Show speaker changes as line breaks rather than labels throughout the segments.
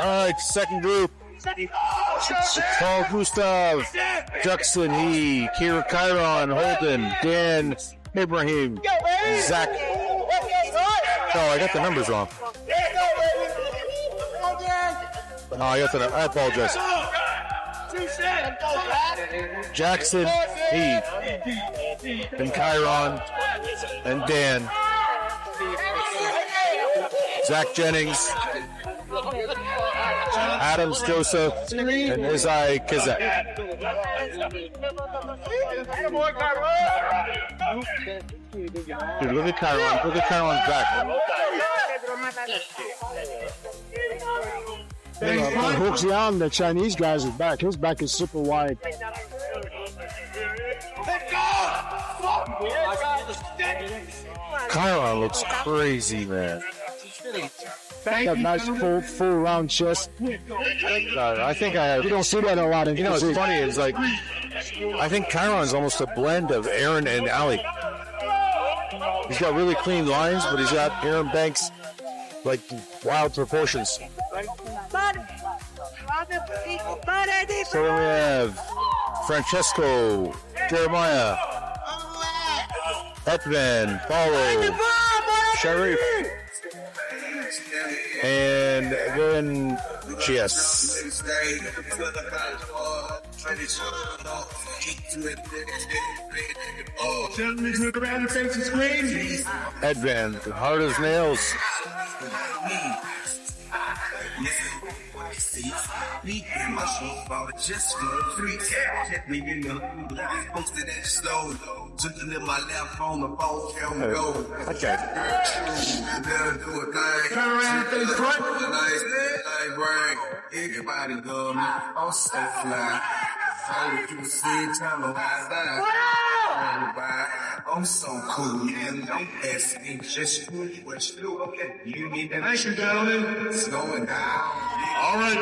All right, second group. Paul Gustav, Juxon, Kira Chiron, Holden, Dan, Ibrahim, Zach. Oh, I got the numbers wrong. Oh, I apologize. Jackson, and Chiron, and Dan. Zach Jennings, Adams Joseph, and Izai Kizek. Dude, look at Chiron. Look at Chiron's back.
When Hook's on, the Chinese guy's back. His back is super wide.
Chiron looks crazy, man.
Got nice full round chest.
I think I have.
You don't see that a lot.
You know what's funny is like, I think Chiron's almost a blend of Aaron and Ali. He's got really clean lines, but he's got Aaron Banks like wild proportions. So then we have Francesco, Jeremiah, Etvan, Paulo, Sharif, and then GS. Edvan, hard as nails. Okay.
I'm so cool, and don't ask me just what you do. Okay, you need that. Thank you, gentlemen. It's going down.
All right,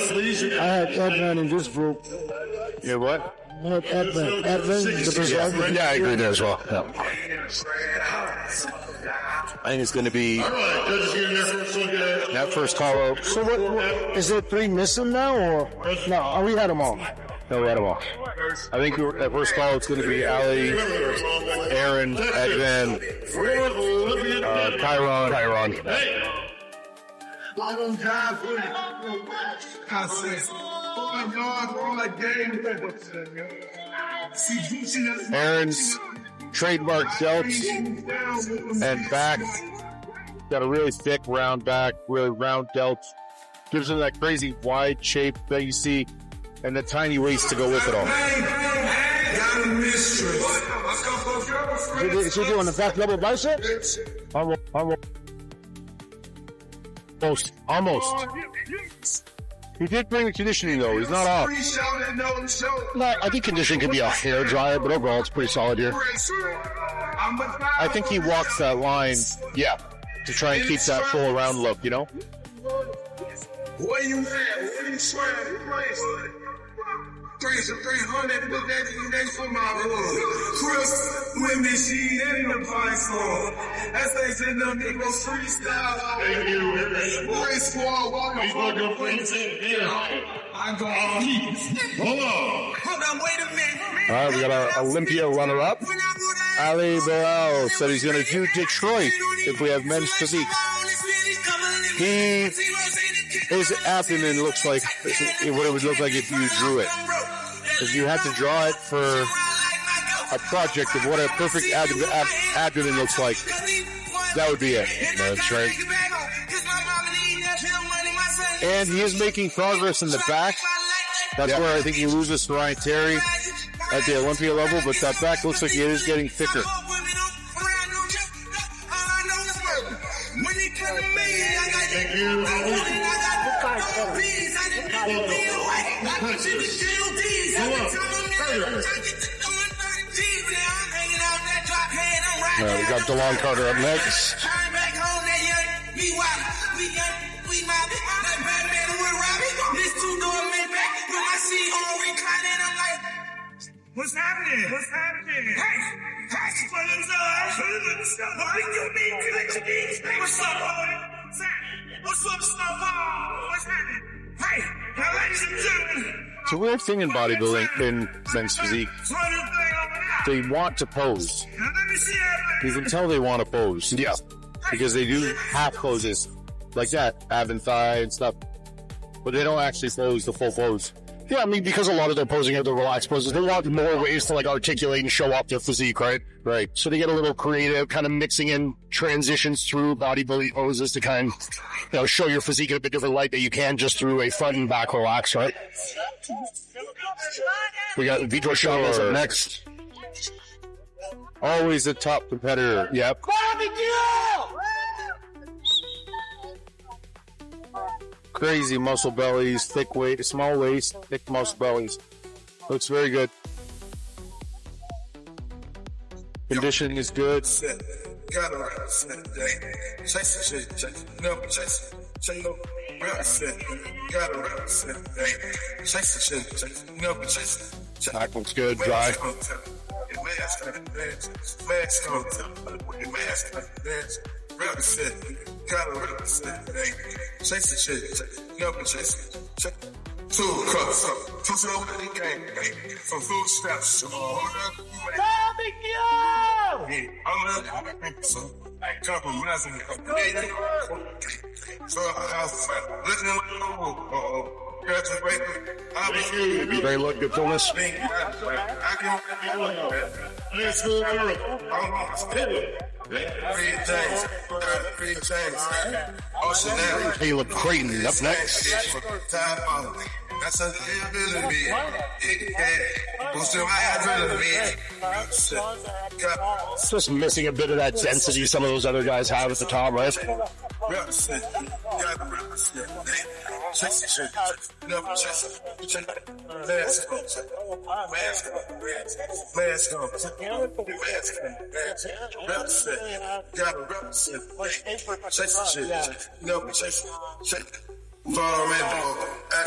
please.
I had Edvan in this group.
Yeah, what?
I had Edvan, the Brazilian.
Yeah, I agree there as well. Yeah. I think it's going to be that first call out.
So what is there 3 missing now, or no? We had them all.
No, we had them all. I think that first call it's going to be Ali, Aaron, Edvan, Chiron. Aaron's trademark delts and back. Got a really thick round back, really round delts. Gives him that crazy wide shape that you see, and the tiny waist to go with it all.
Is he doing the back double biceps?
Almost. He did bring the conditioning though. He's not off.
No, I think conditioning could be a hair dryer, but overall it's pretty solid here.
I think he walks that line, yeah, to try and keep that full around look, you know?
Where you at? Where you swear? 300, put that in there for my hood. Chris, women, she in the vice hall. As they said, no niggas freestyle. Thank you. Boy, squad, walking for the friends. I'm going to hold on, wait a minute.
All right, we got our Olympia runner-up. Ali Barral said he's going to do Detroit if we have men's physique. His abdomen looks like what it would look like if you drew it. If you had to draw it for a project of what a perfect abdomen looks like, that would be it. That's right. And he is making progress in the back. That's where I think he loses to Ryan Terry at the Olympia level, but that back looks like it is getting thicker.
Thank you.
We got DeLon Carter up next.
What's happening? What's happening? Hey! What's up, boy? What's up, Snowball?
It's a weird thing in bodybuilding, in men's physique. They want to pose. You can tell they want to pose.
Yeah.
Because they do half poses like that, ab and thigh and stuff. But they don't actually pose the full pose.
Yeah, I mean, because a lot of their posing are the relaxed poses, they want more ways to like articulate and show off their physique, right?
Right.
So they get a little creative, kind of mixing in transitions through bodybuilding poses to kind of, show your physique in a bit different light that you can just through a front and back relax, right? We got Vidro Chavez up next.
Always a top competitor.
Yep.
Crazy muscle bellies, thick waist, small waist, thick muscle bellies. Looks very good. Conditioning is good.
Back looks good, dry.
Two cups, two slow game, from food steps. I'm compromising. So
Very look good fullness. Caleb Creighton up next.
That's a ability.
It's just missing a bit of that density some of those other guys have at the top, right? Yeah,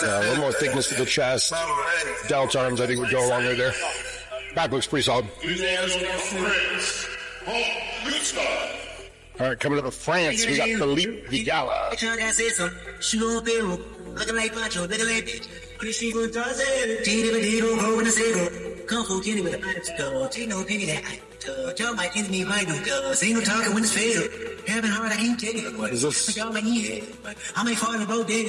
a little more thickness to the chest. Delta arms, I think, would go along right there. Back looks pretty solid. All right, coming up to France, we got Philippe Vigala.
Looking like Pancho, looking like bitch. Christy Gonzalez, Kung Fu Kenny with a bicycle. Take no penny that I tell my kids me why do go. Single talking when it's fatal. Having hard, I can't take it. What
is this?
I might need it. I might fall in both dead.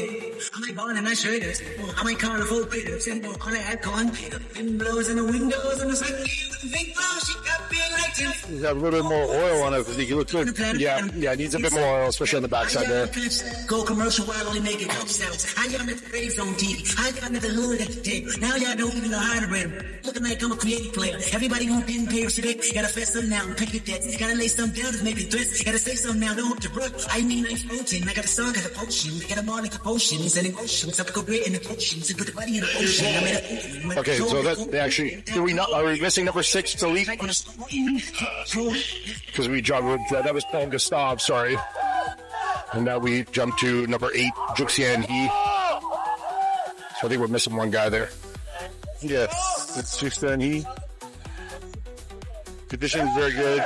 I might bond in my shirters. I might call the full critters. And on the alcohol. Wind blows in the windows and the sun. Big blow, she got big like this.
He's got a little bit more oil on it. He looks good.
Yeah, it needs a bit more oil, especially on the backside there.
Go commercial while only making cup sounds. I got them at the raves on TV. I got them at the hood at the tape. Now y'all don't even know how to rhythm. Looking like I'm a creative player. Everybody who didn't pay respect. Gotta fess them now and pick your debts. Gotta lay some down to make it threats. Gotta say something now, don't hope to brook. I mean, I'm floating. I got a song, got a potion. Got a more like a potion. It's an emotion. It's up to go great in the potions. And put the body in the ocean. I'm in a
Okay, so that they actually, are we missing number 6, Philippe? Because we jumped, that was Paul Gustave, sorry. And now we jump to number 8, Juxian He. So I think we're missing one guy there.
Yes, it's Juxian He. Conditioning is very good.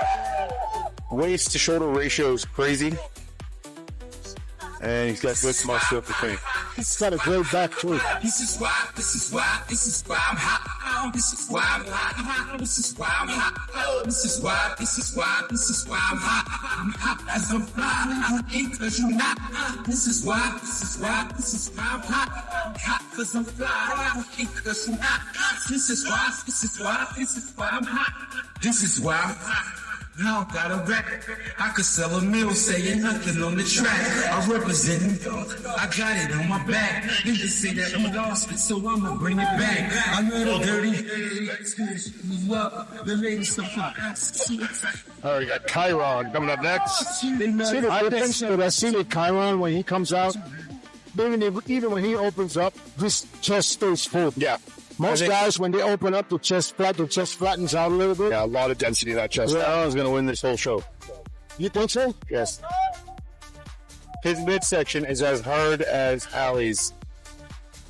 Waist to shoulder ratio is crazy. And he's got good muscle between.
He's got a great back too.
This is why I'm hot. This is why I'm hot. This is why I'm hot. This is why I'm hot. I'm hot as I'm fly. I ain't cause you're not. This is why I'm hot. I'm hot cause I'm fly. I ain't cause you're not. This is why I'm hot. This is why I'm hot. I don't got a rap. I could sell a mill saying nothing on the track. I represent New York. I got it on my back. They just say that I'm lost, so I'ma bring it back. I'm little dirty. The ladies so far.
All right, we got Chiron coming up next.
See the difference that I see with Chiron when he comes out? Even when he opens up, his chest stays full.
Yeah.
Most guys, when they open up, the chest flattens out a little bit.
Yeah, a lot of density in that chest.
Alan's going to win this whole show.
You think so?
Yes. His midsection is as hard as Ali's.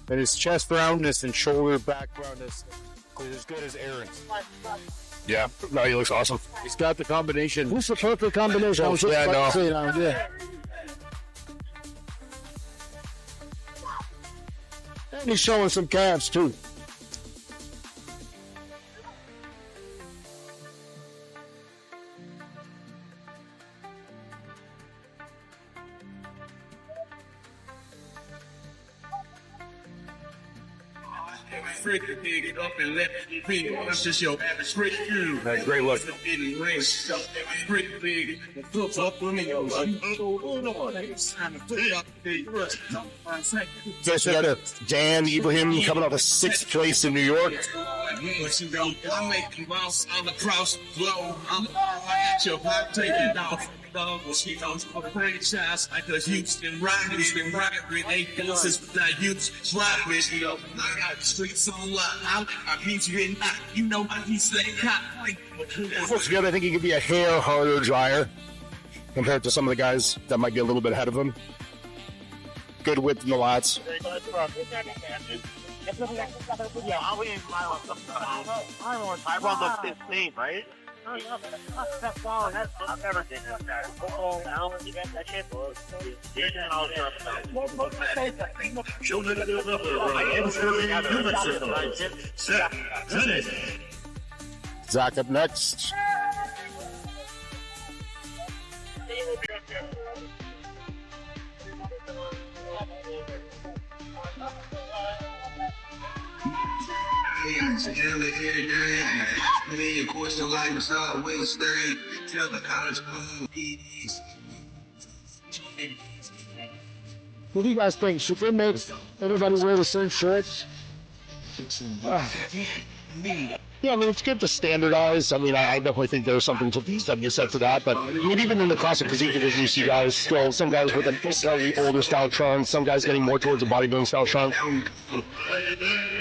And his chest roundness and shoulder back roundness is as good as Aaron's.
Yeah, no, he looks awesome.
He's got the combination.
Who's the perfect combination? I was just about to say now, yeah. And he's showing some calves, too.
freaking dig up and let me be. That's just your average freaking.
That great look.
Pretty big. Flip up on me.
First, we got Dan Ibrahim coming off of 6th place in New York.
I make them bounce all across the globe. I'm at your heart, take it off. She knows for franchise like a Houston Rockets been rocking with 8 bosses with that huge swap with you. I got the streets on lock. I beat you in knock. You know my he's like cop.
Close together, I think he could be a hair harder dryer compared to some of the guys that might be a little bit ahead of him. Good width in the lats.
I run the 15, right? I've never seen that.
Zach up next.
Of course, the life is always stirring. Tell the college
What do you guys think? Should we make everybody wear the same shirts?
Yeah, I mean, it's good to standardize. I mean, I definitely think there's something to be said for that. But I mean, even in the classic physique division, you see guys still, some guys with a slightly older style trunk, some guys getting more towards a bodybuilding style trunk.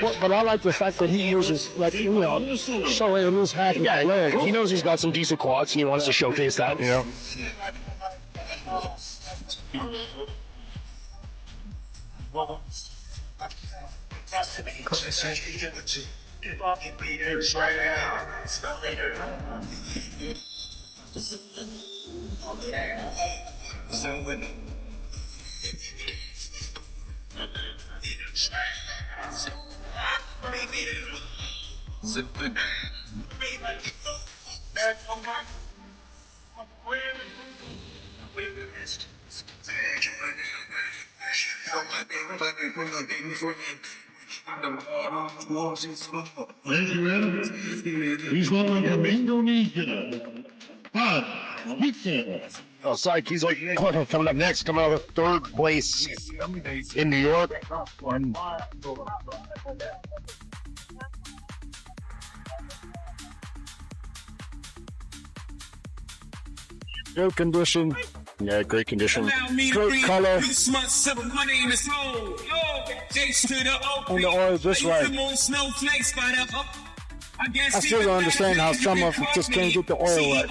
But I like the fact that he uses, like, you know, so in his hat.
Yeah, he knows he's got some decent quads, and he wants to showcase that, you know. Oh, Psych, he's like coming up next, coming out of 3rd place in New York.
Good condition.
Yeah, great condition.
Great color. And the oil is just right. I still don't understand how some of them just can't get the oil right.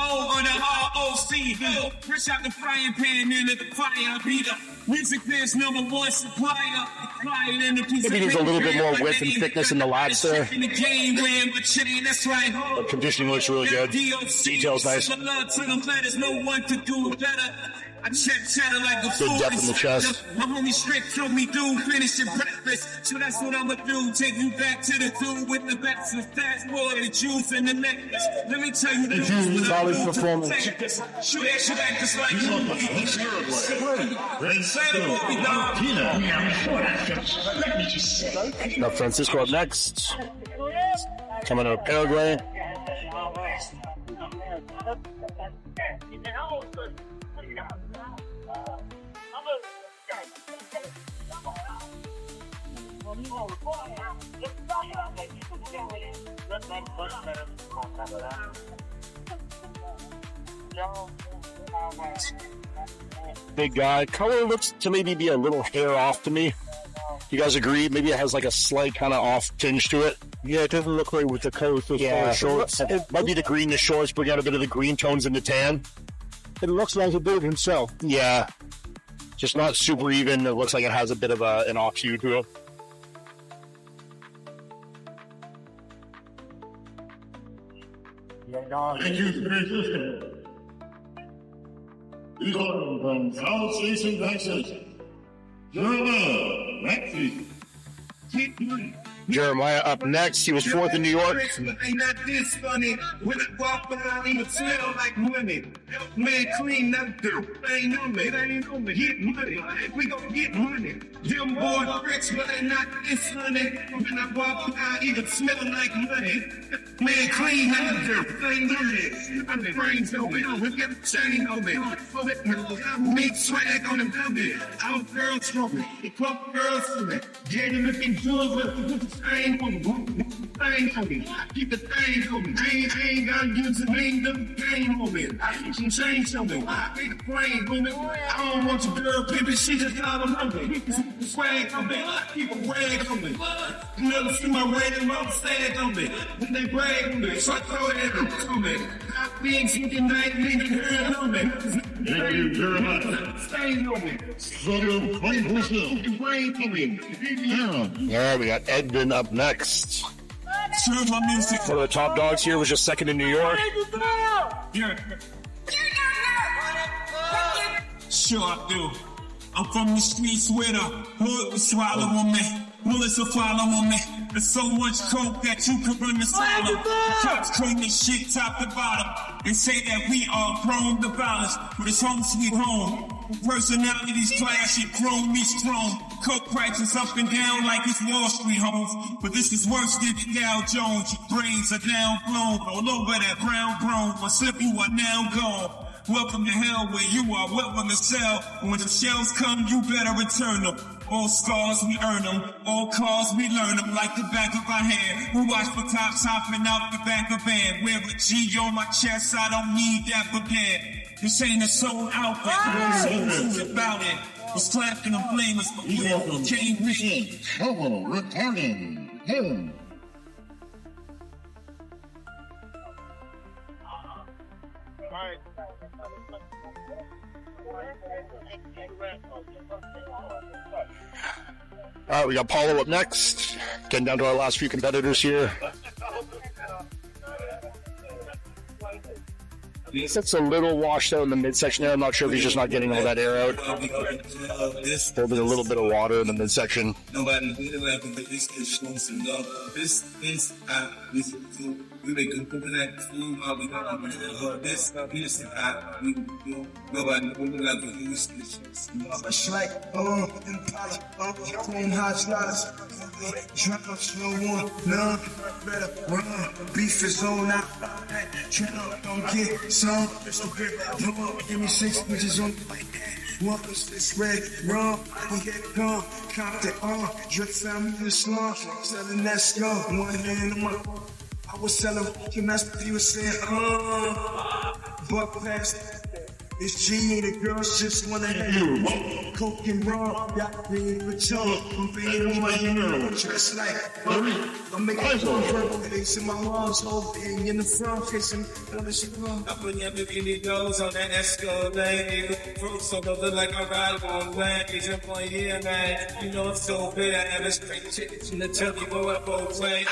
Fresh out the frying pan into the fire beater. Music biz number 1 supplier.
Maybe needs a little bit more width and thickness in the lats there. But conditioning looks really good. Details nice. Good depth in the chest.
My homie Strick told me, dude, finish your breakfast. So that's what I'ma do. Take you back to the dude with the best and fast boy, the juice and the necklace. Let me tell you the news.
Solid performance.
Now Francisco up next. Coming out of Paraguay. Big guy. Color looks to maybe be a little hair off to me. You guys agree? Maybe it has like a slight kind of off tinge to it.
Yeah, it doesn't look like with the color of the shorts.
It might be the green in the shorts, bring out a bit of the green tones in the tan.
It looks like he did it himself.
Yeah. Just not super even. It looks like it has a bit of an off hue to it.
Thank you for listening. Willkommen von Southeastern Texas. Jeremiah Maxey.
Jeremiah up next. He was fourth in New York.
Ain't not this funny. When I walk behind, even smell like money. Man, clean that dirt. Ain't on me. It ain't on me. Get money. We gon' get money. Them boys rich, but they not this honey. When I walk behind, even smell like money. Man, clean that dirt. Ain't on me. I'm the brains on me. We got the chain on me. Meat swag on them dummy. Our girls from me. The club girls from me. Yeah, they looking good with the thing on me. Thing on me. Keep the thing on me. I ain't gotta use the name, the thing on me. I keep some change on me. I make the brain on me. I don't want your girl, baby. She just got on me. Swag on me. Keep a rag on me. You never see my rag mouth stand on me. When they brag on me, so I throw it on me. I being thinking night, nigga, heard on me.
Thank you very much.
Stay on me.
Photo 20%.
Keep the brain on me.
Yeah.
All right, we got Edvin up next.
Serve my music.
One of the top dogs here was just second in New York.
Yeah. Sure I do. I'm from the streets where the hood will swallow on me. Bullets will follow on me. There's so much coke that you could run the silo. Cops clean this shit top to bottom. They say that we are prone to violence, but it's home sweet home. Personalities clash and chrome me strong. Coke prices up and down like it's Wall Street homes. But this is worse than Dow Jones. Your brains are down blown all over that brown brown. One slip you are now gone. Welcome to hell where you are welcome to sell. When the shells come, you better return them. All scars, we earn them. All cars, we learn them like the back of our hand. Who watch for cops hopping out the back of van? Wear a G on my chest, I don't need that prepared. This ain't a soul outfit, so about it. Was clapping the flamers, but we can't reach.
Trouble returning. Boom.
All right, we got Paulo up next. Getting down to our last few competitors here. It's a little washed out in the midsection there. I'm not sure if he's just not getting all that air out. Holding a little bit of water in the midsection.
We make a coconut food, we got this, nobody like to use this. Much like, Impala, clean hot slots, drunk up slow one, none, better run, beef is on out, don't get some, give me 6 inches on the one is this red rum, we get gum, cop the drip family in the slum, selling that skull, one hand in my. I was selling, and that's what he was saying, buck past. It's G, the girls just wanna have you. Coke and rum, got me with tongue. I'm being on my hand, dressed like, I'm making verbal face in my mom's whole thing in the front, facing, I put your bikini goes on that Escalade. Fruits so look like I ride on land. It's your point here, man. You know it's so bad. I have a straight chick in the telly, go up both ways.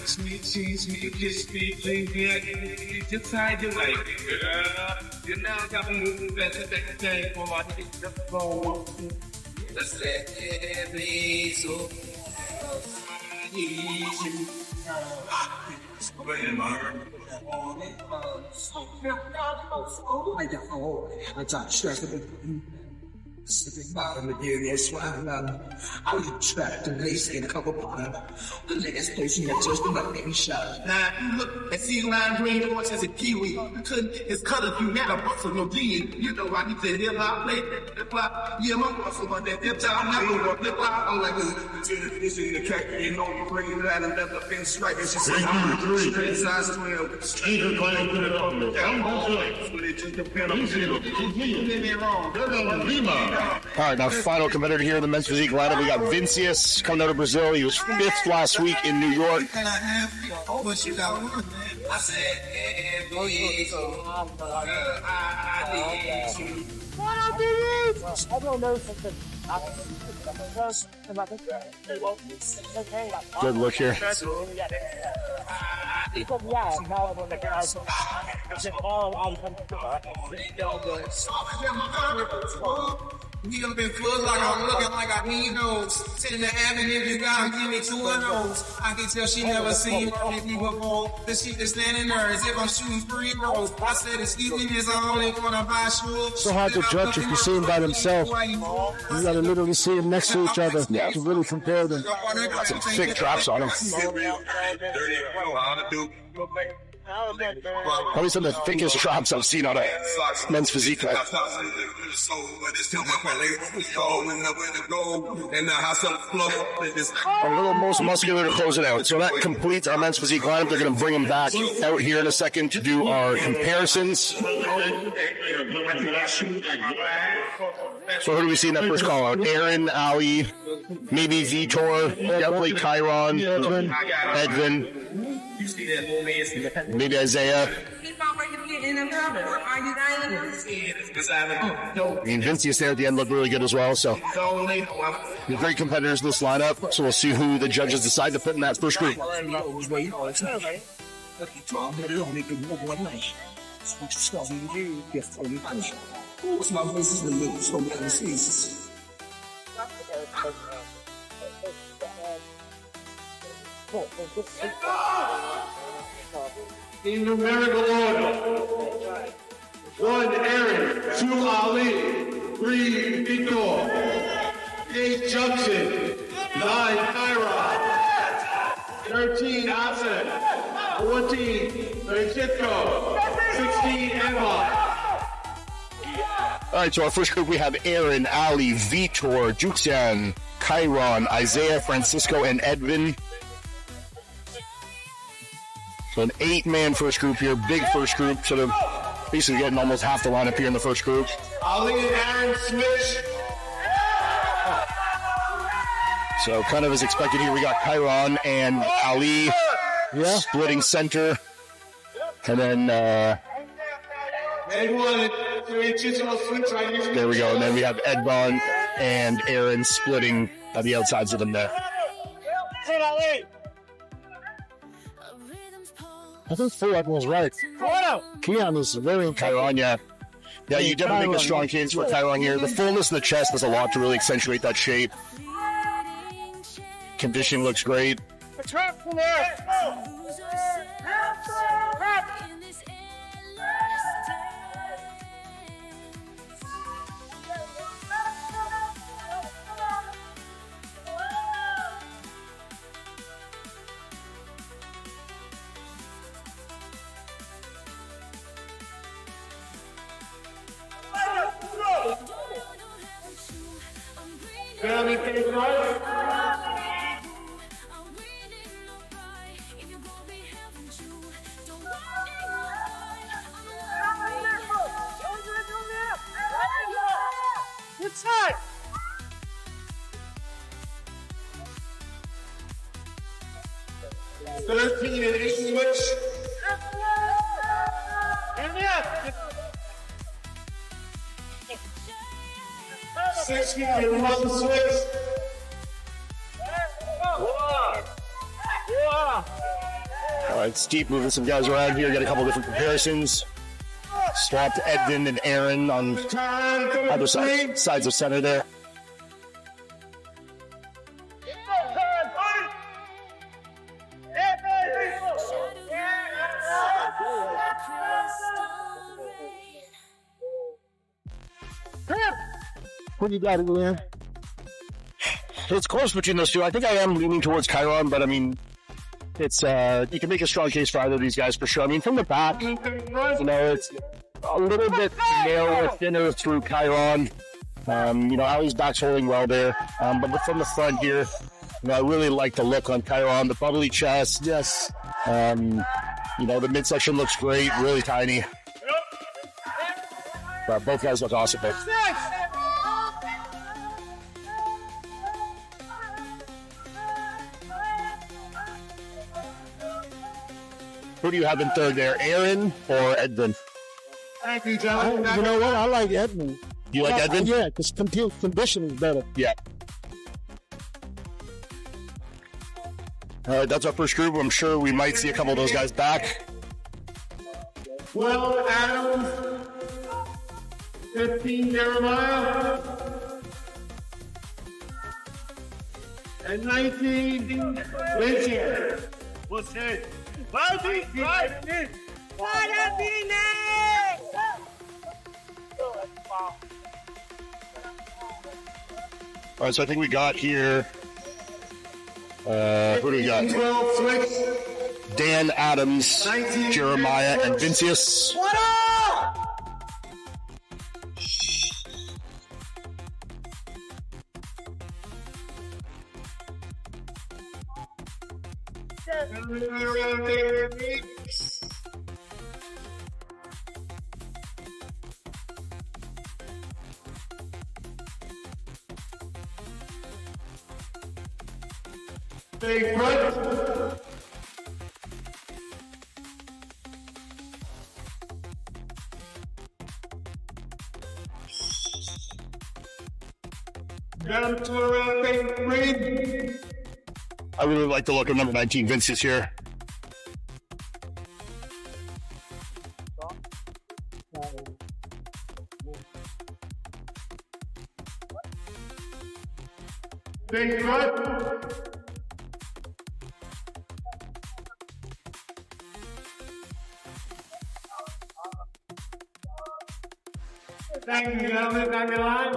Sweet cheese, me, kiss me, please, me. Just how you like it, girl. You now got me moving better than the day for my hit the phone. Let's let it be so. I need you. Sitting bottom material swine I was trapped and laced in a couple bottom. The latest place you just about getting shot. Now you look and see lime green horse as a kiwi. You couldn't get his color, you had a bustle no D. You know I need to hip hop, play hip hop. Yeah, my muscle on that hip hop. I'm not gonna flip hop. I'm like, this is the cat. You know you bring it out and never been striped. It's just straight size 12.
Either claim to the public. I'm
But it just depends on you. Did me wrong.
They're going to Lima.
All right, now final competitor here in the men's physique lineup. We got Vincius coming out of Brazil. He was 5th last week in New York. Good look here.
We up in floods like I'm looking like I need those. Sitting the avenue, if you gotta give me 2 of those. I can tell she never seen me before. The shit is standing there as if I'm shooting free throws. I said, excuse me, miss, I only wanna buy shoes.
So hard to judge if you see him by themselves. You gotta literally see them next to each other to really compare them.
Some thick drops on him. Probably some of the thickest drops I've seen on a men's physique fight. A little most muscular to close it out. So that completes our men's physique lineup. They're going to bring him back out here in a second to do our comparisons. So who do we see in that first call out? Aaron, Ali, maybe Vitor, definitely Chiron, Edvin. Maybe Isaiah. I mean, Vincius there at the end looked really good as well. So, there's great competitors in this lineup. So, we'll see who the judges decide to put in that first group.
In numerical order: 1 Aaron, 2 Ali, 3 Vitor, 8 Junction, 9 Kyra, 13 Asset, 14 Francisco, 16 Emma.
All right, so our first group we have Aaron, Ali, Vitor, Juxian, Chiron, Isaiah, Francisco, and Edvin. So an 8-man first group here, big first group, sort of basically getting almost half the lineup here in the first group.
Ali and Aaron switch.
So kind of as expected here, we got Chiron and Ali splitting center. And then there we go. And then we have Edvon and Aaron splitting on the outsides of them there.
I think Fuad was right. Keon is very
Chiron, yeah, you definitely make a strong case for Chiron here. The fullness of the chest does a lot to really accentuate that shape. Conditioning looks great.
It's time. $13 and 8 switch. $16 and 1 switch.
All right, Steve moving some guys around here. Got a couple different comparisons. Swapped Edvin and Aaron on either sides of center there.
What do you got, Leanne?
It's close between those two. I think I am leaning towards Chiron, but I mean, it's you can make a strong case for either of these guys for sure. I mean, from the back, you know, it's a little bit narrower, thinner through Chiron. You know, Ali's back's holding well there, but from the front here, you know, I really like the look on Chiron, the bubbly chest.
Yes.
You know, the midsection looks great, really tiny. But both guys look awesome there. Who do you have in third there, Aaron or Edvin?
Thank you, gentlemen.
You know what? I like Edmund.
You like Edvin?
Yeah, because condition is better.
Yeah. All right, that's our first group. I'm sure we might see a couple of those guys back.
12 Adams, 15 Jeremiah, and 19, Vince.
What's it? Bobby,
All right, so I think we got here. Who do we got?
12, switch.
Dan Adams, Jeremiah, and Vincius.
What up? Big front. Down to around big three.
I really like the look of number 19, Vincius here.
Big front. Thank you, gentlemen. Back in line.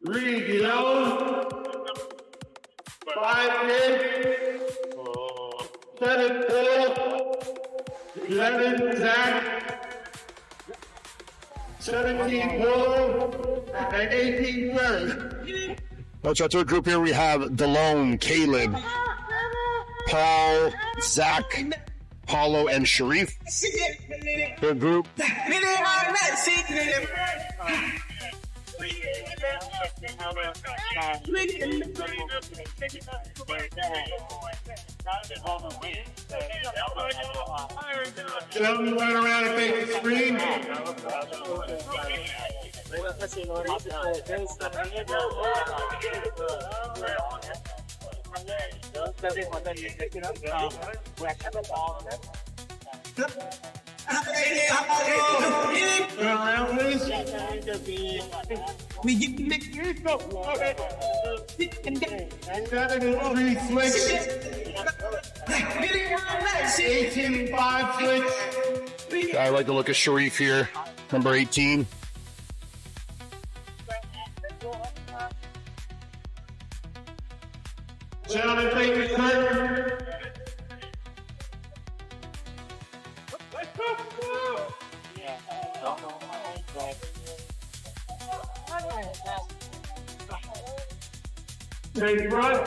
Reed, yellow. 5 in. 7 4. 11 Zach. 17 Polo. And 18 Ferry.
That's our third group here. We have Delone, Caleb, Paul, Zach, Paulo, and Sharif. Third group.
Gentlemen, run around and make the screen. Turn around, please.
We get the next year.
And 7 and 3 switch. 18 and 5 switch.
I like the look of Sharif here, number 18.
Gentlemen, take your turn. Take front.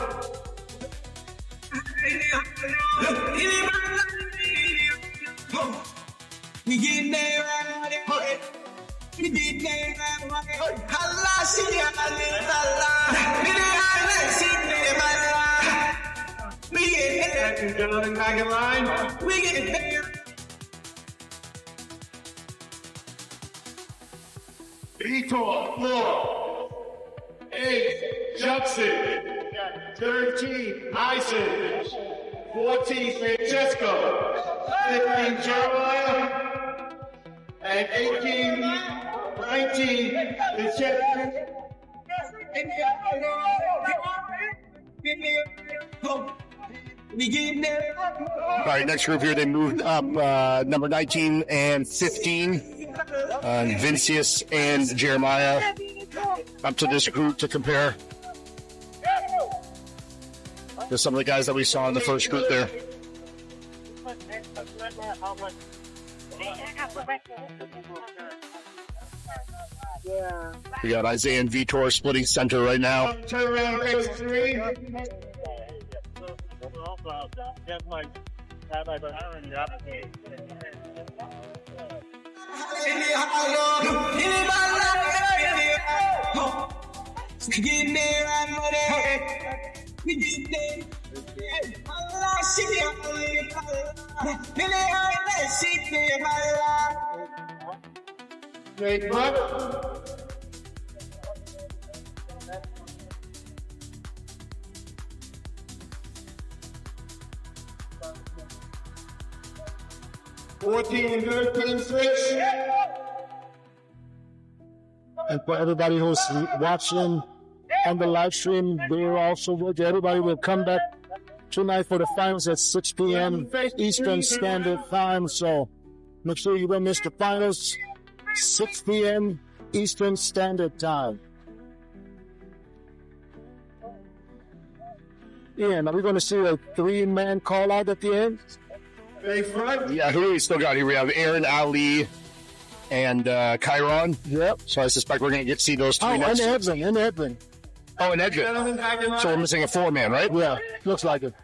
We get there right. We get there right. Allah, see Allah. We get there.
Thank you, gentlemen, back in line.
We get there.
Vitor, 4. 8, Judson. 13, Isaac. 14, Francesco. 15, Jeremiah. And 18, 19, is Jeff.
We get there.
All right, next group here, they moved up number 19 and 15. Vincius and Jeremiah up to this group to compare. There's some of the guys that we saw in the first group there. We got Isaiah and Vitor splitting center right now.
Turn around, face 3.
We get there right. We get there. Allah, see Allah.
Take front. 14 and 13 switch.
And for everybody who's watching on the live stream, they're also with you. Everybody will come back tonight for the finals at 6 p.m. Eastern Standard Time. So make sure you don't miss the finals, 6 p.m. Eastern Standard Time. Ian, are we going to see a 3-man call out at the end?
Yeah, who do we still got here? We have Aaron, Ali, and Chiron.
Yep.
So I suspect we're going to see those three
Oh,
next.
and Edwin.
Oh, and Edwin. So we're missing a 4-man, right?
Yeah, looks like it.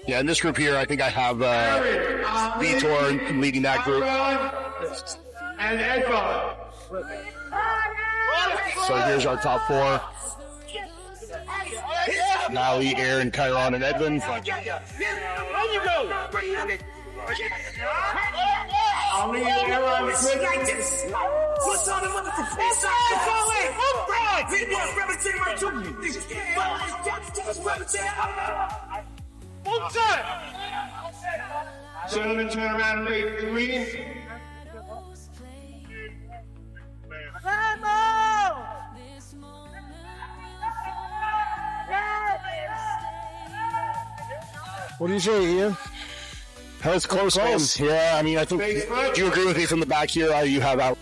Yeah, in this group here, I think I have Vitor leading that group.
And Edvard.
So here's our top 4. Ali, Aaron, Chiron, and Edwin.
Ali and Aaron switch.
What's on the motherfucking
Gentlemen, turn around and make 3.
What do you say, Ian?
That was close. Yeah, I mean, I think, do you agree with me from the back here? You have out